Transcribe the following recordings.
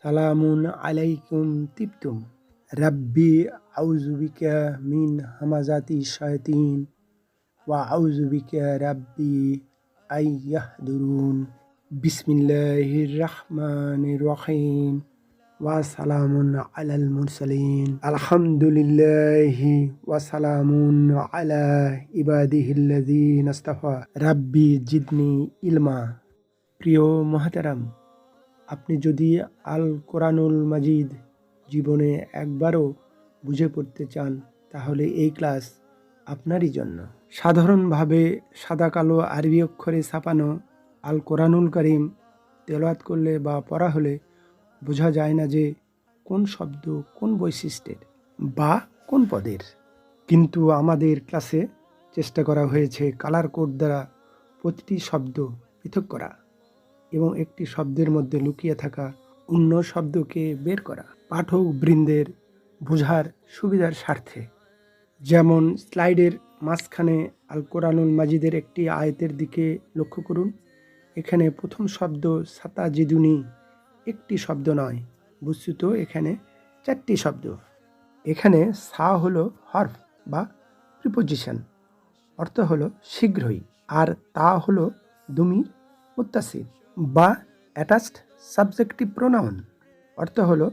সালামুন আলাইকুম তিবতুম রাব্বি আউযু বিকা মিন হামাযাতি শায়াতিন ওয়া আউযু বিকা রাব্বি আইয়াহদুরুন বিসমিল্লাহির রহমানির রহিম ওয়া সালামুন আলাল মুরসালিন আলহামদুলিল্লাহি ওয়া সালামুন আলা ইবাদিহিল্লাযিনা ইসতাফা রাব্বি জিদনি ইলমা। প্রিয় মুহতারাম, আপনি যদি আল কোরআনুল মাজিদ জীবনে একবারও বুঝে পড়তে চান তাহলে এই ক্লাস আপনারই জন্য। সাধারণভাবে সাদা কালো আরবি অক্ষরে ছাপানো আল কোরআনুল কারীম তেলাওয়াত করলে বা পড়া হলে বোঝা যায় না যে কোন শব্দ কোন বৈশিষ্ট্যের বা কোন পদের। কিন্তু আমাদের ক্লাসে চেষ্টা করা হয়েছে কালার কোড দ্বারা প্রতিটি শব্দ পৃথক করা এবং একটি শব্দের মধ্যে লুকিয়ে থাকা অন্য শব্দকে বের করা পাঠক বৃন্দের বোঝার সুবিধার স্বার্থে। যেমন স্লাইডের মাঝখানে আল কোরআনুল মাজিদের একটি আয়াতের দিকে লক্ষ্য করুন। এখানে প্রথম শব্দ সাতাজিদুনি একটি শব্দ নয়, বস্তুত এখানে 4টি শব্দ। এখানে সা হলো হরফ বা প্রিপোজিশন, অর্থ হলো শীঘ্রই, আর তা হলো দুমির মুত্তাসিল বা অ্যাটাচড সাবজেক্টিভ প্রোনাউন, অর্থ হলো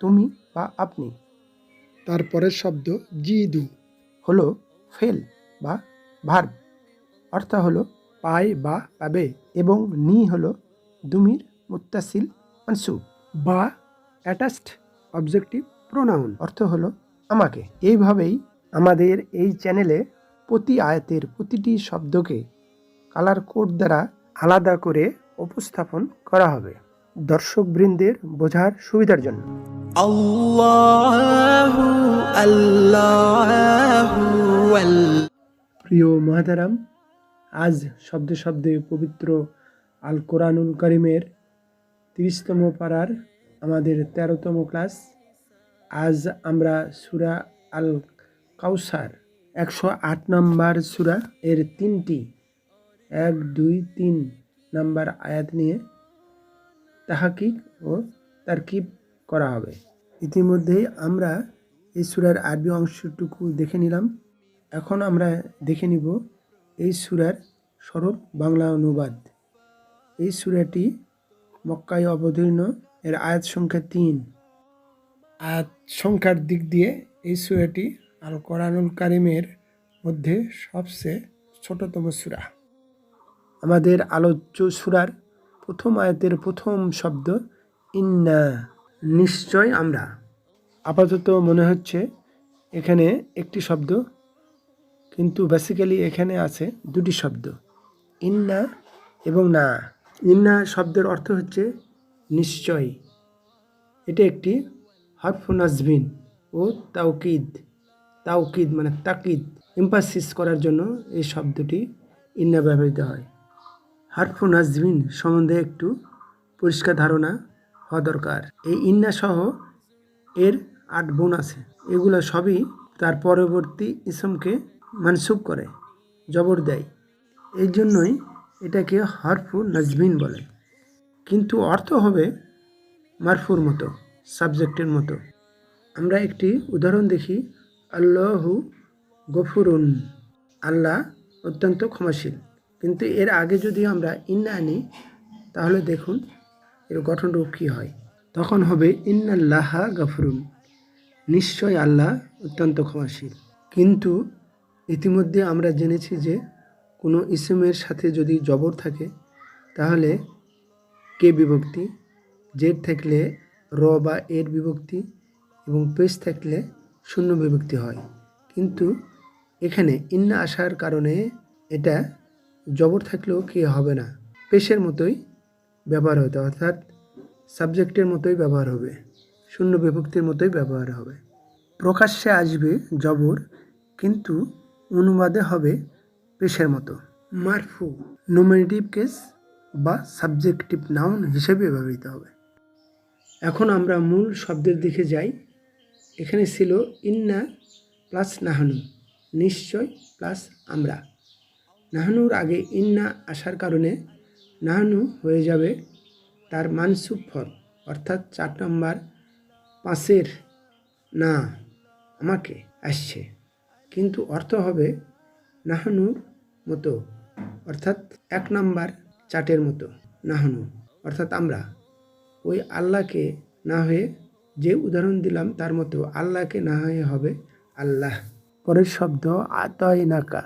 তুমি বা আপনি। তারপরের শব্দ জিদু হলো ফেল বা ভার্ব, অর্থ হলো পায় বা পাবে, এবং নি হলো দুমির মুত্তাসিল মানসুব বা অ্যাটাচড অবজেক্টিভ প্রোনাউন, অর্থ হলো আমাকে। এইভাবেই আমাদের এই চ্যানেলে প্রতি আয়াতের প্রতিটি শব্দকে কালার কোড দ্বারা আলাদা করে উপস্থাপন করা হবে দর্শকবৃন্দের বোঝার সুবিধার জন্য। আল্লাহু আল্লাহু প্রিয় মুহতারাম, আজ শব্দে শব্দে পবিত্র আল কোরআনুল কারীমের 30তম পারার আমাদের 13তম ক্লাস। আজ আমরা সূরা আল কাউসার 108 নম্বর সূরা এর 3টি 1, 2, 3 নাম্বার আয়াত নিয়ে তাহকিক ও তারকিব করা হবে। ইতিমধ্যেই আমরা এই সূরার আরবি অংশটুকু দেখে নিলাম। এখন আমরা দেখে নিব এই সূরার সরল বাংলা অনুবাদ। এই সূরাটি মক্কায় অবতীর্ণ, এর আয়াত সংখ্যা 3। আয়াত সংখ্যার দিক দিয়ে এই সূরাটি আল কোরআনুল কারীমের মধ্যে সবচেয়ে ছোটতম সূরা। আমাদের আলোচ্য সূরার প্রথম আয়াতের প্রথম শব্দ ইন্না, নিশ্চয় আমরা। আপাতত মনে হচ্ছে এখানে একটি শব্দ, কিন্তু বেসিক্যালি এখানে আছে 2টি শব্দ, ইন্না এবং না। ইন্না শব্দের অর্থ হচ্ছে নিশ্চয়। এটা একটি হরফ নাজবিন ও তাওকিদ। তাওকিদ মানে তাকিদ, এমফাসিস করার জন্য এই শব্দটি ইন্না ব্যবহৃত হয়। হরফ নাজবিন সম্বন্ধে একটু পরিষ্কার ধারণা হওয়া দরকার। এই ইন্না সহ এর 8 গুণ আছে। এগুলো সবই তার পরবর্তী ইসমকে মানসুব করে, জবর দেয়। এই জন্যই এটাকে হরফ নাজবিন বলে, কিন্তু অর্থ হবে মারফুর মতো, সাবজেক্টের মতো। আমরা একটি উদাহরণ দেখি। আল্লাহু গফুরুন, আল্লাহ অত্যন্ত ক্ষমাশীল। কিন্তু এর আগে যদি আমরা ইন্না আনি তাহলে দেখুন এর গঠনরূপ কী হয়। তখন হবে ইন্নাল্লাহা গফুরুন, নিশ্চয় আল্লাহ অত্যন্ত ক্ষমাশীল। কিন্তু ইতিমধ্যে আমরা জেনেছি যে কোনো ইসমের সাথে যদি জবর থাকে তাহলে কে বিভক্তি, জের থাকলে র বা এর বিভক্তি এবং পেশ থাকলে শূন্য বিভক্তি হয়। কিন্তু এখানে ইন্না আসার কারণে এটা জবর থাকলেও কে হবে না, পেশের মতোই ব্যবহার হতে, অর্থাৎ সাবজেক্টের মতোই ব্যবহার হবে, শূন্য বিভক্তির মতোই ব্যবহার হবে। প্রকাশ্যে আসবে জবর, কিন্তু অনুবাদে হবে পেশের মতো। মারফু নমিনেটিভ কেস বা সাবজেক্টিভ নাউন হিসেবে ব্যবহৃত হবে। এখন আমরা মূল শব্দের দিকে যাই। এখানে ছিল ইন্না প্লাস নাহানু, নিশ্চয় প্লাস আমরা। নাহানুর আগে ইন্না আসার কারণে নাহানু হয়ে যাবে তার মানসুব ফর্ম, অর্থাৎ 4 নম্বর পাঁচের না আমাকে আসছে, কিন্তু অর্থ হবে নাহনুর মতো, অর্থাৎ 1 নম্বর চাটের মতো। নাহনু অর্থাৎ আমরা, ওই আল্লাহকে না হয়ে, যে উদাহরণ দিলাম তার মতো আল্লাহকে না হয়ে হবে আল্লাহ। পরের শব্দ আতাইনাকা,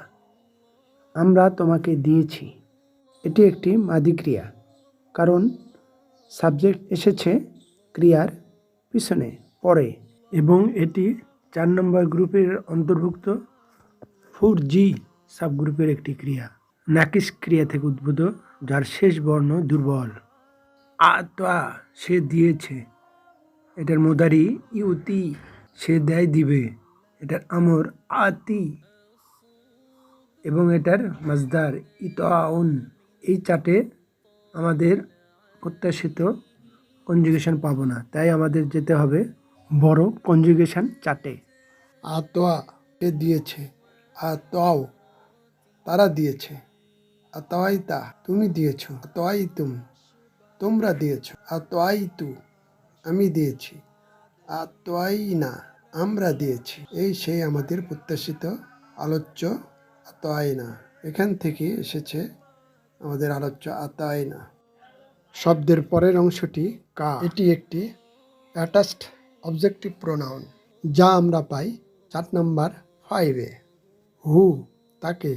আমরা তোমাকে দিয়েছি। এটি একটি মাদি ক্রিয়া, কারণ সাবজেক্ট এসেছে ক্রিয়ার পিছনে পরে, এবং এটি 4 নম্বর গ্রুপের অন্তর্ভুক্ত 4G সাবগ্রুপের একটি ক্রিয়া। নাকিস ক্রিয়া থেকে উদ্ভূত, যার শেষ বর্ণ দুর্বল। আতা সে দিয়েছে, এটার মুদারি ইউতি, সে দেয় দিবে। এটার আমর আতি, এবং এটার মাজদার ইতাউন। এই চাটে আমাদের প্রত্যাশিত কনজুগেশন পাবো না, তাই আমাদের যেতে হবে বড় কনজুগেশন চাটে। আতোয়া সে দিয়েছে, আতোয়াও তারা দিয়েছে, আতোয়াইতা তুমি দিয়েছ, আতোয়াইতুম তোমরা দিয়েছ, আতোয়াইতু আমি দিয়েছি, আতোয়াইনা আমরা দিয়েছি। এই সেই আমাদের প্রত্যাশিত আলোচ্য আতোয়াইনা। এখান থেকে এসেছে আমাদের আলোচ্য আতোয়াইনা। শব্দের পরের অংশটি কা। এটি একটি অ্যাটাচড অবজেক্টিভ প্রোনাউন, যা আমরা পাই 4 নম্বর 5-এ। হু তাকে,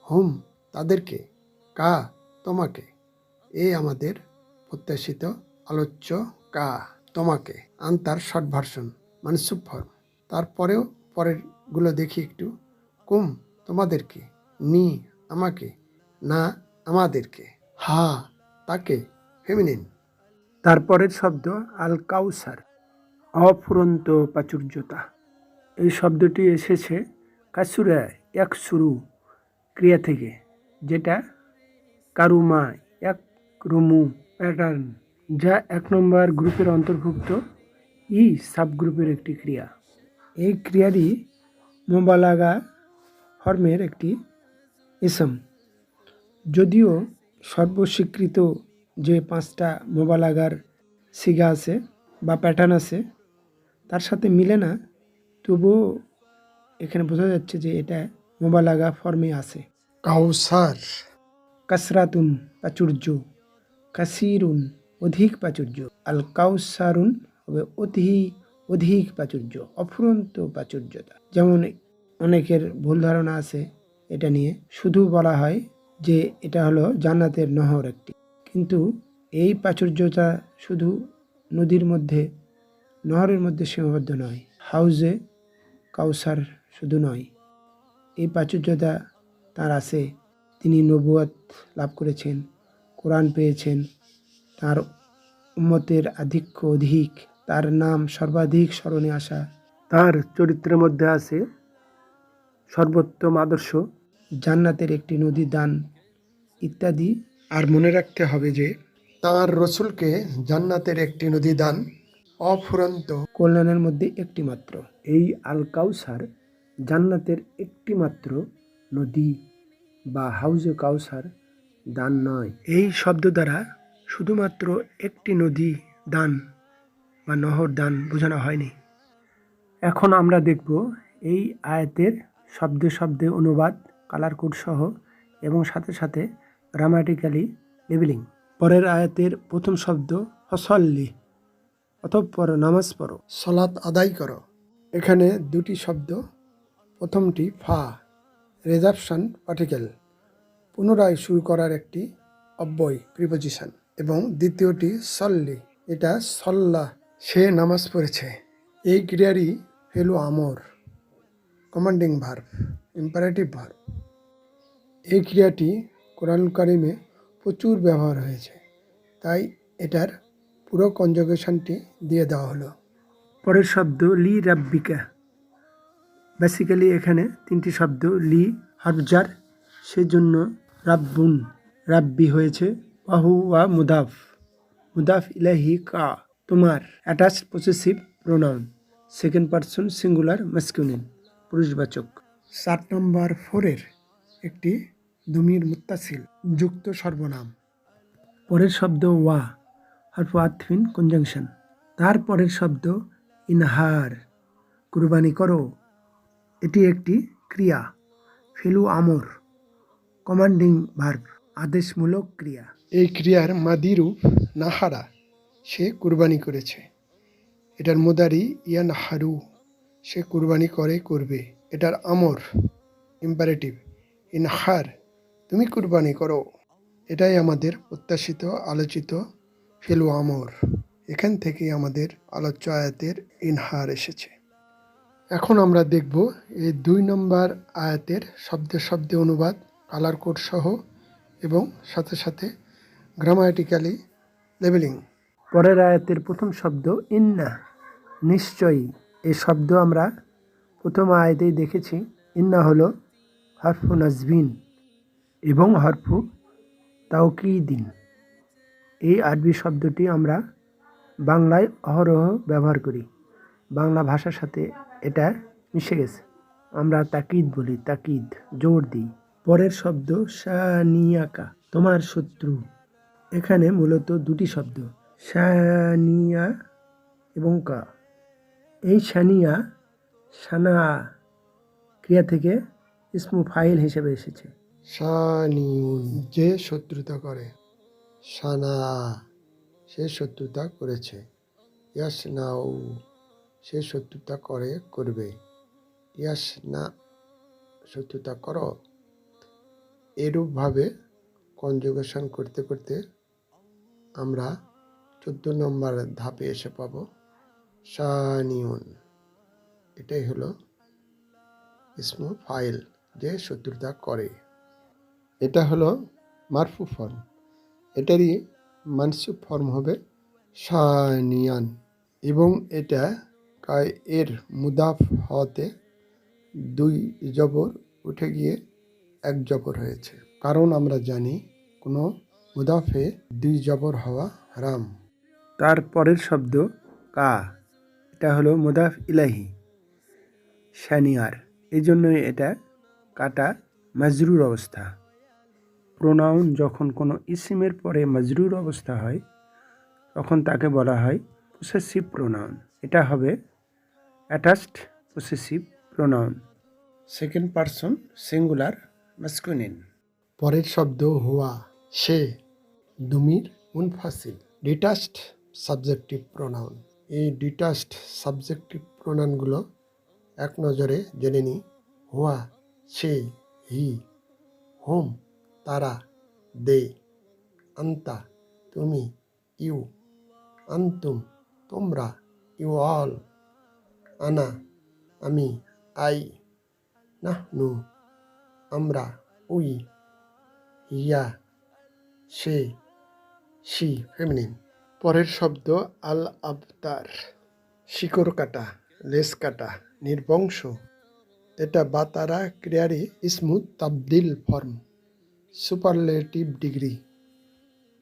হুম তাদেরকে, কা তোমাকে। এই আমাদের প্রত্যাশিত আলোচ্য কা তোমাকে, আনতার শর্ট ভার্সন মানসুব ফর্ম। তারপরেও পরেরগুলো দেখি একটু। কুম তোমাদেরকে, নি আমাকে, না আমাদেরকে, হা তাকে ফেমিনিন। তারপরের শব্দ আল কাউসার, অফুরন্ত প্রাচুর্যতা। এই শব্দটি এসেছে কাসুরা এক শুরু ক্রিয়া থেকে, যেটা কারুমা এক রুমু প্যাটার্ন, যা 1 নম্বর গ্রুপের অন্তর্ভুক্ত ই সাবগ্রুপের একটি ক্রিয়া। এই ক্রিয়াটি মোবালাগা ফর্মের একটি ইসম। যদিও সর্বস্বীকৃত যে 5টা মোবালাগার সিগা আছে বা প্যাটার্ন আছে তার সাথে মিলে না, তবুও এখানে বোঝা যাচ্ছে যে এটা মোবালাগা ফর্মে আছে। কাউসার কাসরাতুন প্রাচুর্য, কাসিরুন অধিক প্রাচুর্য, আল কাউসারুন হবে অধিক প্রাচুর্য, অফুরন্ত প্রাচুর্যতা। যেমন অনেকের ভুল ধারণা আছে এটা নিয়ে, শুধু বলা হয় যে এটা হলো জান্নাতের নহর একটি, কিন্তু এই প্রাচুর্যতা শুধু নদীর মধ্যে, নহরের মধ্যে সীমাবদ্ধ নয়, হাউজে কাউসার শুধু নয়। এই প্রাচুর্যতা তার আছে, তিনি নবুয়ত লাভ করেছেন, কোরআন পেয়েছেন, তার উম্মতের আধিক্য অধিক, তার নাম সর্বাধিক স্মরণে আসা, তার চরিত্রের মধ্যে আছে সর্বোত্তম আদর্শ, জান্নাতের একটি নদী দান ইত্যাদি। আর মনে রাখতে হবে যে তাঁর রসুলকে জান্নাতের একটি নদী দান অফুরন্ত কল্যাণের মধ্যে একটি মাত্র। এই আল কাউসার জান্নাতের একটি মাত্র নদী বা হাউজে কাউসার দান নয়। এই শব্দ দ্বারা শুধুমাত্র একটি নদী দান বা নহর দান বোঝানো হয়নি। এখন আমরা দেখব এই আয়াতের শব্দে শব্দে অনুবাদ, কালার কোড সহ, এবং সাথে সাথে গ্রামাটিক্যালি লেবেলিং। পরের আয়াতের প্রথম শব্দ ফসল্লি, অতঃপর নামাজ পড়ো। সলাত আদায় করো। এখানে দুটি শব্দ, প্রথমটি ফা রেজাপশন পার্টিকেল, পুনরায় শুরু করার একটি অব্যয় প্রিপোজিশন, এবং দ্বিতীয়টি সল্লি, এটা সল্লা সে নামাজ পড়েছে। এই ক্রিয়ারই ফেলু আমর, কমান্ডিং ভার্ব, ইম্পারেটিভ ভার্ব। এই ক্রিয়াটি কোরআন কারিমে প্রচুর ব্যবহার হয়েছে, তাই এটার পুরো কনজুগেশনটি দিয়ে দেওয়া হলো। পরের শব্দ লি রাব্বিকা। বেসিক্যালি এখানে 3টি শব্দ, লি হারজার, সেজন্য রাব্বুন রাব্বি হয়েছে, ওয়াহু ওয়া মুদাফ ইলাইহি কা, তোমার attached possessive pronoun, second person singular masculine পুরুষবাচক। 4 নম্বর 4-এর একটি দমির মুত্তাসিল যুক্ত সর্বনাম। পরের শব্দ ওয়া, হরফ আতফিন কনজাংশন। তারপরের শব্দ ইনহার, কুরবানি করো। এটি একটি ক্রিয়া, ফেলু আমর, কমান্ডিং ভার্ব, আদেশমূলক ক্রিয়া। এই ক্রিয়ার মাদি রূপ নাহারা, সে কুরবানি করেছে। এটার মুদারি ইয়ানহারু, সে কুরবানি করে, করবে। এটার আমর ইম্পারেটিভ, ইনহার, তুমি কুরবানি করো। এটাই আমাদের প্রত্যাশিত আলোচিত ফেলু আমর। এখান থেকেই আমাদের আলোচ্য আয়াতের ইনহার এসেছে। এখন আমরা দেখব এই 2 নম্বর আয়াতের শব্দে শব্দে অনুবাদ, কালার কোড সহ এবং সাথে সাথে গ্রামাটিক্যালি লেবেলিং। পরের আয়াতের প্রথম শব্দ ইন্না, নিশ্চয়ই। এই শব্দ আমরা প্রথম আয়াতেই দেখেছি। ইন্না হলো হরফু নাজবিন এবং হরফু তাওকিদিন। এই আরবি শব্দটি আমরা বাংলায় অহরহ ব্যবহার করি। বাংলা ভাষার সাথে এটা মিশে গেছে। আমরা তাকিদ বলি, তাকিদ, জোর দিই। পরের শব্দ শানিয়াকা, তোমার শত্রু। এখানে মূলত দুটি শব্দ, শানিয়া এবং কা। এই শানিয়া সানা ক্রিয়া থেকে ইসমু ফাইল হিসেবে এসেছে। শানিউন, যে শত্রুতা করে। সানা, সে শত্রুতা করেছে। ইয়াসনাউ, সে শত্রুতা করে, করবে। ইয়াসনা, শত্রুতা করো। এরূপভাবে কনজুগেশন করতে করতে আমরা 14 নম্বর ধাপে এসে পাবো শানিউন। এটাই হলো ইসমু ফাইল, যে শত্রুতা করে। এটা হলো মারফু ফর্ম, এটারই মানসুব ফর্ম হবে শানিয়ান, এবং এটা এর মুদাফ হওয়াতে 2 জবর উঠে গিয়ে 1 জবর হয়েছে। কারণ আমরা জানি কোনো মুদাফে 2 জবর হওয়া হারাম। তার পরের শব্দ কা, এটা হলো মুদাফ ইলাহি, শানিয়ার। এই জন্যই এটা কাটা মাজরুর অবস্থা। প্রোনাউন যখন কোনো ইসিমের পরে মাজরুর অবস্থা হয় তখন তাকে বলা হয় পসেসিভ প্রোনাউন। এটা হবে attached possessive pronoun, second person singular masculine. পরের শব্দ হুয়া, সে, দুমির মুনফাসিল, ডিটাচড সাবজেক্টিভ প্রোনাউন। এই ডিটাচড সাবজেক্টিভ প্রোনাউনগুলো এক নজরে জেনে নিই। হুয়া, সে, হি, হোম, তারা, দে, আন্তা, তুমি, ইউ, আন্তুম, তোমরা, ইউ অল, আনা, আমি, আই, নাহনু, আমরা, we, yeah, say, she, feminine. পরের শব্দ আল আবতার, শিকড় কাটা, লেস কাটা, নির্বংশ। এটা বাতারা ক্রিয়ারই স্মুথ তাবদিল ফর্ম, সুপারলেটিভ ডিগ্রি।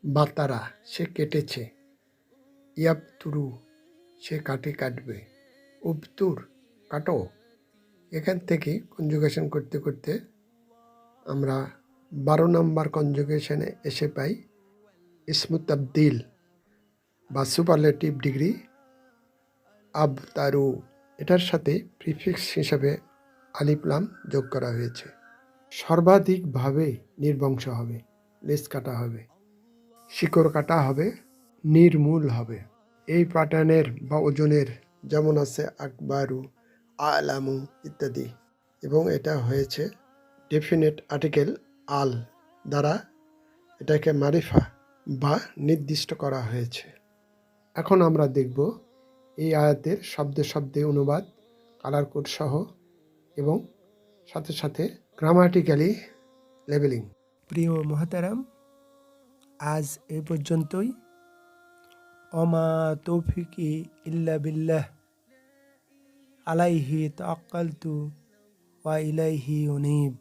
বাতারা, সে কেটেছে। ইয়াবতুরু, সে কাটে, কাটবে। উবতুর, কাটো। এখান থেকে কনজুগেশন করতে করতে আমরা 12 নম্বর কনজুগেশনে এসে পাই ইসমুত তাবদিল বা সুপারলেটিভ ডিগ্রি আবতারু। এটার সাথে প্রিফিক্স হিসাবে আলিফলাম যোগ করা হয়েছে। সর্বাধিকভাবে নির্বংশ হবে, লেস কাটা হবে, শিকড় কাটা হবে, নির্মূল হবে। এই প্যাটার্নের বা ওজনের যেমন আছে আকবারু, আলামু ইত্যাদি, এবং এটা হয়েছে ডেফিনেট আর্টিকেল আল দ্বারা এটাকে মারিফা বা নির্দিষ্ট করা হয়েছে। এখন আমরা দেখব এই আয়াতের শব্দে শব্দে অনুবাদ, কালার কোড সহ এবং সাথে সাথে গ্রামাটিক্যালি লেবেলিং। প্রিয় মহতারাম, আজ এই পর্যন্তই। অমা তৌফিকি ইল্লা বিল্লাহ, আলাইহি তাওয়াক্কালতু ওয়া ইলাইহি উনীব।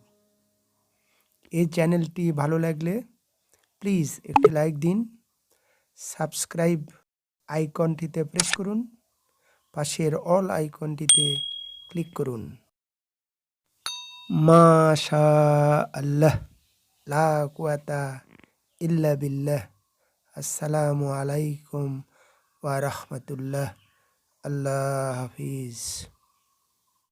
এই চ্যানেলটি ভালো লাগলে প্লিজ একটি লাইক দিন, সাবস্ক্রাইব আইকনটিতে প্রেস করুন, পাশের অল আইকনটিতে ক্লিক করুন। মাশা আল্লাহ, লা কুওয়াতা ইল্লা বিল্লাহ। আসসালামু আলাইকুম ওয়া রাহমাতুল্লাহ। আল্লাহ হাফিজ।